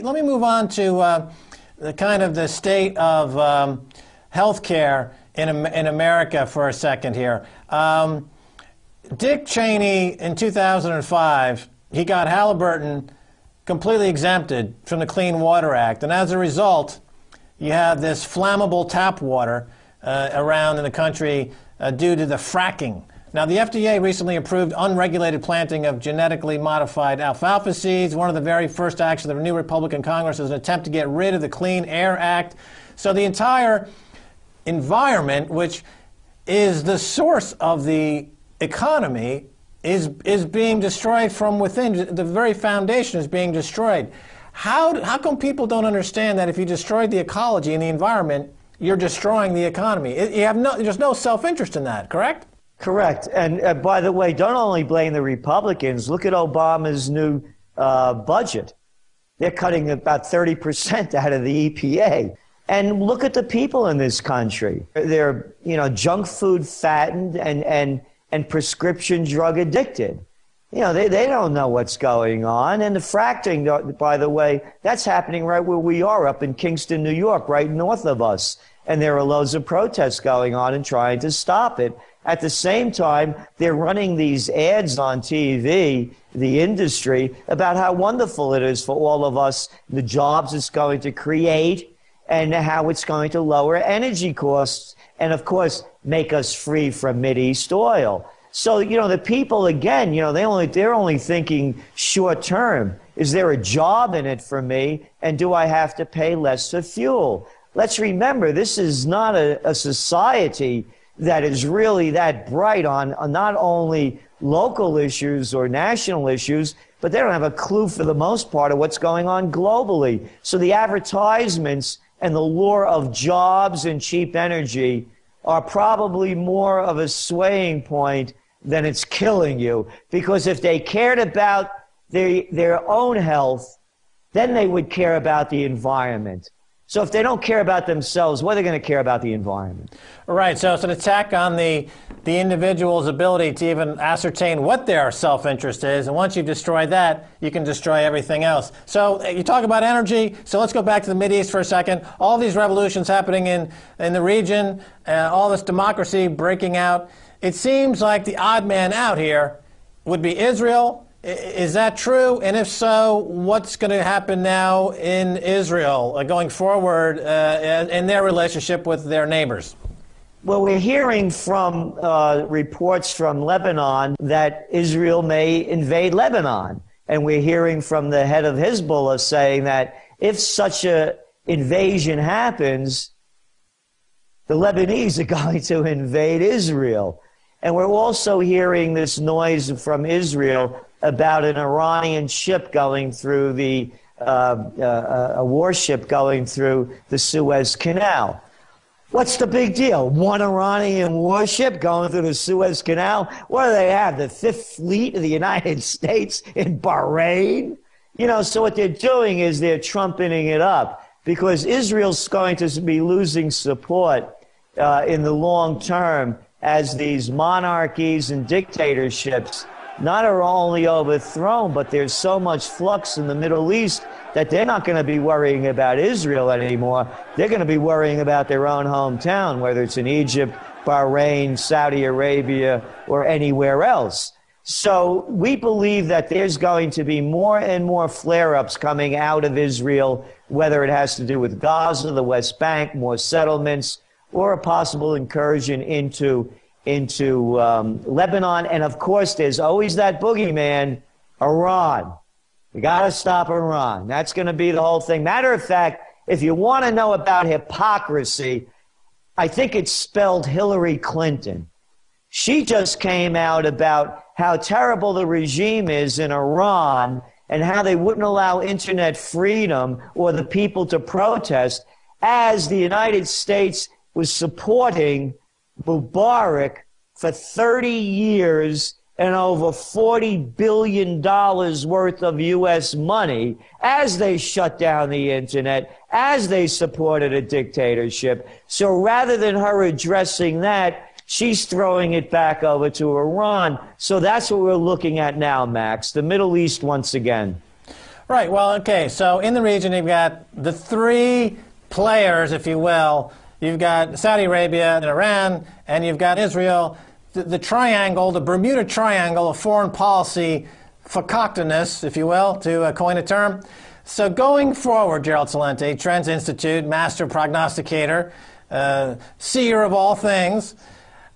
let me move on to the kind of the state of health care in America for a second here. Dick Cheney, in 2005, he got Halliburton completely exempted from the Clean Water Act. And as a result, you have this flammable tap water around in the country due to the fracking. Now, the FDA recently approved unregulated planting of genetically modified alfalfa seeds. One of the very first actions of the new Republican Congress is an attempt to get rid of the Clean Air Act. So the entire environment, which is the source of the economy, is being destroyed from within. The very foundation is being destroyed. How come people don't understand that if you destroy the ecology and the environment, you're destroying the economy? There's no self-interest in that, correct? Correct. And by the way, don't only blame the Republicans. Look at Obama's new budget. They're cutting about 30% out of the EPA. And look at the people in this country. They're, junk food fattened and prescription drug addicted. They don't know what's going on. And the fracking, by the way, that's happening right where we are, up in Kingston, New York, right north of us. And there are loads of protests going on and trying to stop it. At the same time, they're running these ads on TV, the industry, about how wonderful it is for all of us, the jobs it's going to create, and how it's going to lower energy costs, and of course, make us free from Mideast oil. So, the people, again, they're only thinking short term. Is there a job in it for me? And do I have to pay less for fuel? Let's remember, this is not a society that is really that bright on not only local issues or national issues, but they don't have a clue for the most part of what's going on globally. So the advertisements and the lure of jobs and cheap energy are probably more of a swaying point than it's killing you. Because if they cared about their own health, then they would care about the environment. So if they don't care about themselves, what are they going to care about the environment? Right. So it's an attack on the individual's ability to even ascertain what their self-interest is. And once you've destroyed that, you can destroy everything else. So you talk about energy. So let's go back to the Mideast for a second. All these revolutions happening in the region, all this democracy breaking out. It seems like the odd man out here would be Israel. Is that true? And if so, what's going to happen now in Israel going forward in their relationship with their neighbors? Well, we're hearing from reports from Lebanon that Israel may invade Lebanon. And we're hearing from the head of Hezbollah saying that if such an invasion happens, the Lebanese are going to invade Israel. And we're also hearing this noise from Israel about an Iranian ship going through a warship going through the Suez Canal. What's the big deal? One Iranian warship going through the Suez Canal? What do they have? The Fifth Fleet of the United States in Bahrain? So what they're doing is they're trumpeting it up because Israel's going to be losing support in the long term as these monarchies and dictatorships not are only overthrown, but there's so much flux in the Middle East that they're not going to be worrying about Israel anymore. They're going to be worrying about their own hometown, whether it's in Egypt, Bahrain, Saudi Arabia, or anywhere else. So we believe that there's going to be more and more flare-ups coming out of Israel, whether it has to do with Gaza, the West Bank, more settlements, or a possible incursion into Lebanon. And of course, there's always that boogeyman, Iran. We got to stop Iran. That's going to be the whole thing. Matter of fact, if you want to know about hypocrisy, I think it's spelled Hillary Clinton. She just came out about how terrible the regime is in Iran and how they wouldn't allow internet freedom or the people to protest, as the United States was supporting Mubarak for 30 years and over $40 billion worth of U.S. money as they shut down the internet, as they supported a dictatorship. So rather than her addressing that, she's throwing it back over to Iran. So that's what we're looking at now, Max, the Middle East once again. Right. Well, okay. So in the region, you've got the three players, if you will. You've got Saudi Arabia and Iran, and you've got Israel. The triangle, the Bermuda Triangle of foreign policy facoctinous, if you will, to coin a term. So going forward, Gerald Celente, Trends Institute, master prognosticator, seer of all things,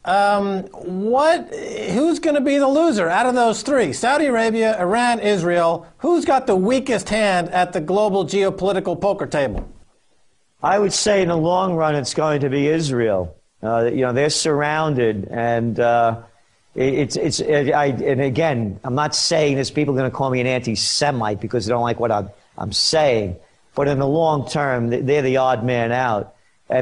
who's going to be the loser out of those three? Saudi Arabia, Iran, Israel. Who's got the weakest hand at the global geopolitical poker table? I would say in the long run, it's going to be Israel. They're surrounded, and and again, I'm not saying this. People are going to call me an anti-Semite because they don't like what I'm saying. But in the long term, they're the odd man out,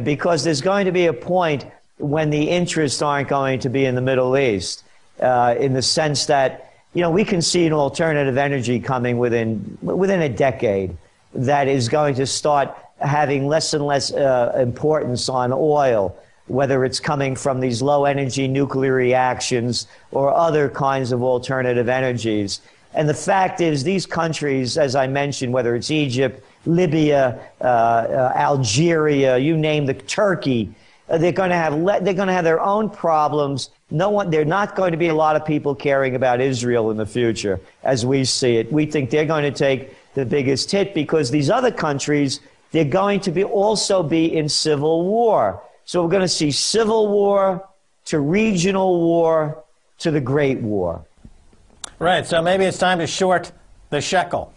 because there's going to be a point when the interests aren't going to be in the Middle East, in the sense that we can see an alternative energy coming within a decade that is going to start having less and less importance on oil, whether it's coming from these low-energy nuclear reactions or other kinds of alternative energies. And the fact is, these countries, as I mentioned, whether it's Egypt, Libya, Algeria, you name the Turkey, they're going to have their own problems. They're not going to be a lot of people caring about Israel in the future, as we see it. We think they're going to take the biggest hit because these other countries, they're going to also be in civil war. So we're going to see civil war to regional war to the Great War. Right. So maybe it's time to short the shekel.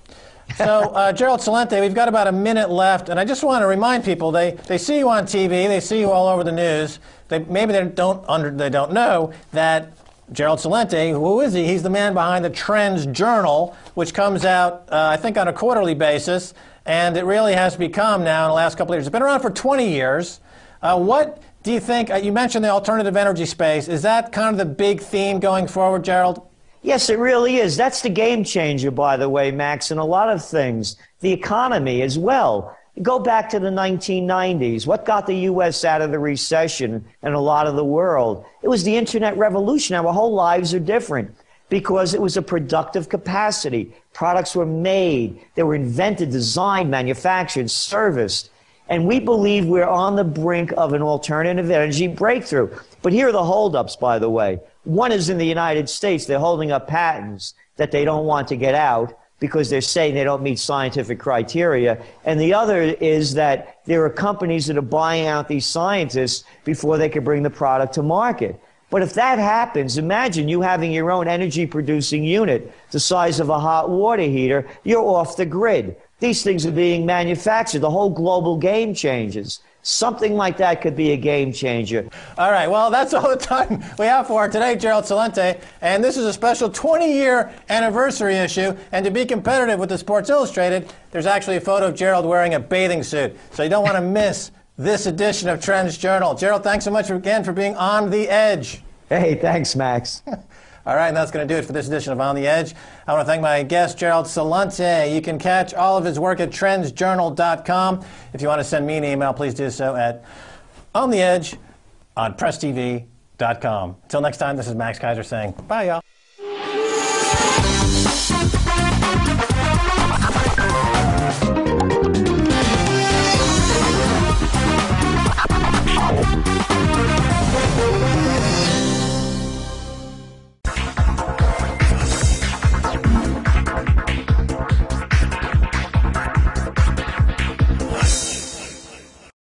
So, Gerald Celente, we've got about a minute left, and I just want to remind people, they see you on TV, they see you all over the news. Maybe they don't know that Gerald Celente, who is he? He's the man behind the Trends Journal, which comes out, I think, on a quarterly basis, and it really has become now in the last couple of years. It's been around for 20 years. What do you think? You mentioned the alternative energy space. Is that kind of the big theme going forward, Gerald? Yes, it really is. That's the game changer, by the way, Max, in a lot of things. The economy as well. Go back to the 1990s. What got the U.S. out of the recession and a lot of the world? It was the Internet revolution. Our whole lives are different because it was a productive capacity. Products were made. They were invented, designed, manufactured, serviced. And we believe we're on the brink of an alternative energy breakthrough. But here are the holdups, by the way. One is in the United States. They're holding up patents that they don't want to get out because they're saying they don't meet scientific criteria. And the other is that there are companies that are buying out these scientists before they can bring the product to market. But if that happens, imagine you having your own energy-producing unit the size of a hot water heater. You're off the grid. These things are being manufactured. The whole global game changes. Something like that could be a game changer. All right, well, that's all the time we have for today, Gerald Celente. And this is a special 20-year anniversary issue. And to be competitive with the Sports Illustrated, there's actually a photo of Gerald wearing a bathing suit. So you don't want to miss this edition of Trends Journal. Gerald, thanks so much again for being on the edge. Hey, thanks, Max. All right, and that's going to do it for this edition of On the Edge. I want to thank my guest, Gerald Celente. You can catch all of his work at trendsjournal.com. If you want to send me an email, please do so at ontheedge on presstv.com. Until next time, this is Max Keiser saying bye, y'all.